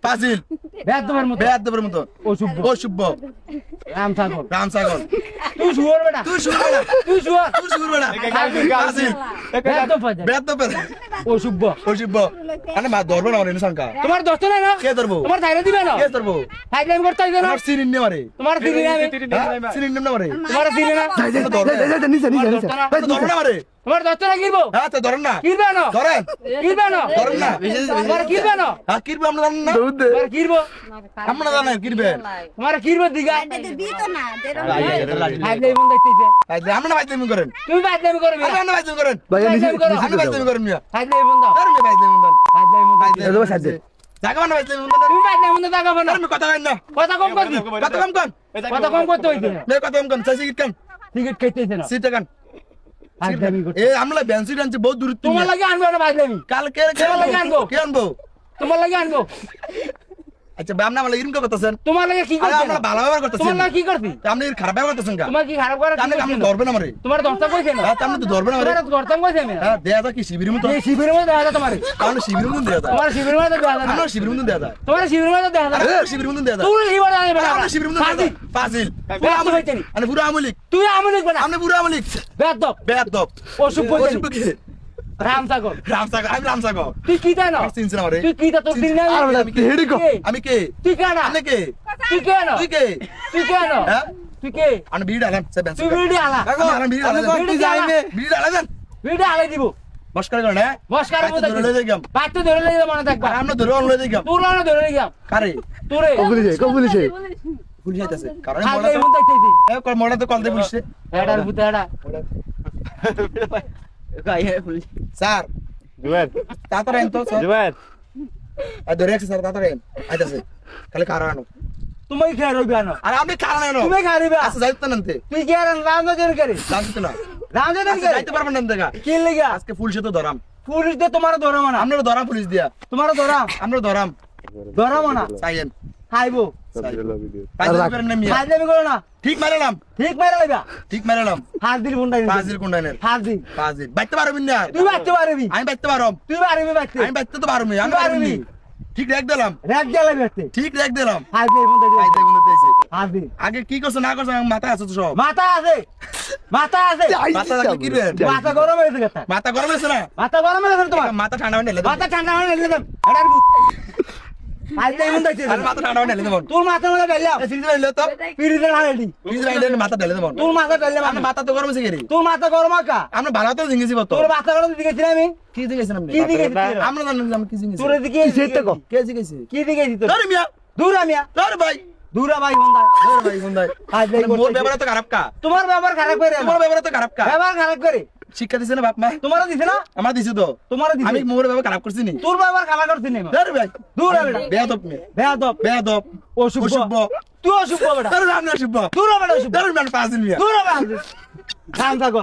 ফাজিল বেয়াদবের মতো অশুভ রামসাগর তুই শুয়োর বেটা তুই শুয়োর বেটা ফাজিল বেয়াদব অশুভ আরে মা ধরবো না ওরে সংকা তোমার দোস্ত না না কে ধরবো তোমার ধাইরে দিবে না কে ধরবো ফাইজলামি করতে হইছে না আমার সিরিন নে মারে তোমার দিলি না আমি সিরিন নে মারে তোমার দিলি না নিচে ধরবো না মারে তোমার দোস্ত না কিরবো হ্যাঁ তো ধরেন না কিরবে না ধরেন ধরেন না তোমার কিরবে না হ্যাঁ কিরবে আমরা জানেন না তোমার কিরবো আমরা জানেন কিরবে তোমার কিরবে দিগা দিত না ফাইজলামি বন্ধ দেখতেছে আমরা ফাইজলামি করেন তুমি ফাইজলামি করবি আমরা ফাইজলামি করেন ভাইয়া নিচে আমরা ফাইজলামি করেন মিয়া ফাইজলামি বন্ধ ধরেন মিয়া ফাইজলামি বন্ধ ফাইজলামি বন্ধ জায়গা মানে ফাইজলামি বন্ধ তুমি ফাইজলামি বন্ধ জায়গা বন্ধ আমি কথা কই না কথা কম করবি কথা কম কর কথা কম করতে হইছে কথা কম কর সাইজ কিট টিকিট খাইতেছে না সিট কান ফাইজলামি করতে এ আমরা বেঞ্চি ডান্সি বহুত দূর তোমার লাগে আনবো না ফাইজলামি কাল কে তোমার লাগে আনবো কে আনবো তোমার লাগে আনবো আচ্ছা ভাই আপনি আমাকে ইরম করতেছেন তোমার লাগে কি আরে করছিস আমরা ভালো ব্যবহার করতেছেন তোমার লাগে কি করছিস আপনি খারাপ ব্যবহার করতেছেন কা তোমার কি খারাপ করে আপনি আপনি ধরবেন না আমারে তোমার দস্তা কইছে না হ্যাঁ আপনি তো ধরবেন না আমারে তোমার দস্তা কইছে না হ্যাঁ দেয়া দা কি শিবিরের মতো এই শিবিরের মধ্যে দেখা যায় তোমার আমরা শিবিরের মতো দেয়া দা তোমার শিবিরের মধ্যে দেখা যায় আমরা শিবিরের মতো দেয়া দা তোমার শিবিরের মধ্যে দেখা যায় আরে শিবিরের মতো দেয়া দা তুই শিবির দেখা যায় আমরা শিবিরের মতো দেয়া দা ফাজিল তুই আমল হইতেনি আরে পুরো আমলিক তুই আমল হইছ না আপনি পুরো আমলিক বেয়াদব বেয়াদব অশুভ কি রামসাগর আমি রামসাগর তুই কি জানো চিনছেন আমারে তুই কি তা তোর দিন না আমি কে তুই কেন আপনি কে তুই কেন তুই কে তুই কেন হ্যাঁ তুই কে আমি বিড়ি ডালাম সে বেঞ্চি তুই ভিডিও আলা আমি বিড়ি ডালাম বিড়ি ডালাম ভিডিও আলা দিব নমস্কার করেন হ্যাঁ নমস্কার মতো ধরে লই যাম পাঁচ তো ধরে লইয়া মনে থাকবা আমরা ধরে লই যাম তোর না ধরে লইয়া কারে তোরে কবুলিছে পুলিশ আইতাছে কারণ হাতে মোড়া মন দেখতেছি এ কল মোড়া তো কল দে পুলিশে এডার ভূত এডা স্যার তাড়াতাড়ি আইন তো স্যার ধরে আছে স্যার তাড়াতাড়ি আইতাছে খালি কারণ তুমি খেয়ে রইবে না আরে আপনি কারণ আনো তুমি খারিবে আচ্ছা যাইতো না তে তুই কি আর রামদা জন করে জানতো না রামদা জন আচ্ছা করে যাইতে পারবেন না দেখা কি লাগা আজকে পুলিশে তো ধরাম পুলিশ দে তোমার ধরা মানা আমরা ধরাম পুলিশ দিয়া তোমার ধরা আমরা ধরাম মানা চাইয়েন খাইবো কাজে করেন না মিয়া ফাজলামি করো না ঠিক মারলাম ঠিক মারা লইবা ঠিক মারলাম হাত দিল বুন্ডাই ফাজিল কোন্ডানের ফাজি ফাজিল বাইতে পারবেন না তুই বাচ্চা পারবি আমি বাইতে পারম তুই পারবি বাচ্চা আমি বাইতে তো পারবি আমি পারবি ঠিক রাখ দিলাম রাখ জ্বালা বাচ্চা ঠিক রাখ দিলাম হাত দিল বুন্ডাই বাইতে বন্ধ দিয়েছে হাত দিল আগে কি করছ না করছ মাথা আছে তো সব মাথা আছে মাথা মাথা কি রে মাথা গরম হয়েছে কথা মাথা গরম হয়েছে না মাথা গরম হয়েছে তোমার মাথা ঠান্ডা হয়ে নেলে মাথা ঠান্ডা হয়ে নিলে দাম এডার ভূত হাত দিল বুন্ডাই আর মাথা ঠান্ডা হয়ে নেলে দেবো তোর মাথা মধ্যে ডাইলা ফ্রিজ লাইলে তো পিরিতে ঢালি ফ্রিজ লাইলে মাথা ঢেলে দেবো তোর মাথা ডাইলে আমার মাথা তো গরম হয়েছে কি রে তোর মাথা গরম আকা আমরা ভালো তো জিঙ্গেছি বত তোর মাথা গরম দিকে ছিলাম আমি কি জিঙ্গেছিলাম কি দিকে আমরা জানলাম কি জিঙ্গেছি তোর দিকে কে জিঙ্গেছি কি দিকে তোর ধরে মিয়া দূরা মিয়া ধরে ভাই দূরা ভাই বন্ধা ধরে ভাই বন্ধাই হাত দিল মোর ব্যবহার তো খারাপ কা তোমার ব্যবহার খারাপ করে তোমার ব্যবহার তো খারাপ কা ব্যবহার খারাপ করে শিক্ষা দিছে না বাপ মা তোমারও দিছে না আমার দিছে তো তোমারও দিছে আমি মোর ব্যবহার খারাপ করছি নি তোর ব্যবহার খারাপ করছিস না ধরে ভাই দূরা বেটা বেয়াদব মে বেয়াদব বেয়াদব অশুভ তুই অশুভ বেটা ধরে রাম না শুভ দূরা বেটা অশুভ ধরে মান পাঁচ দিন মিয়া দূরা বেটা রাম থাকো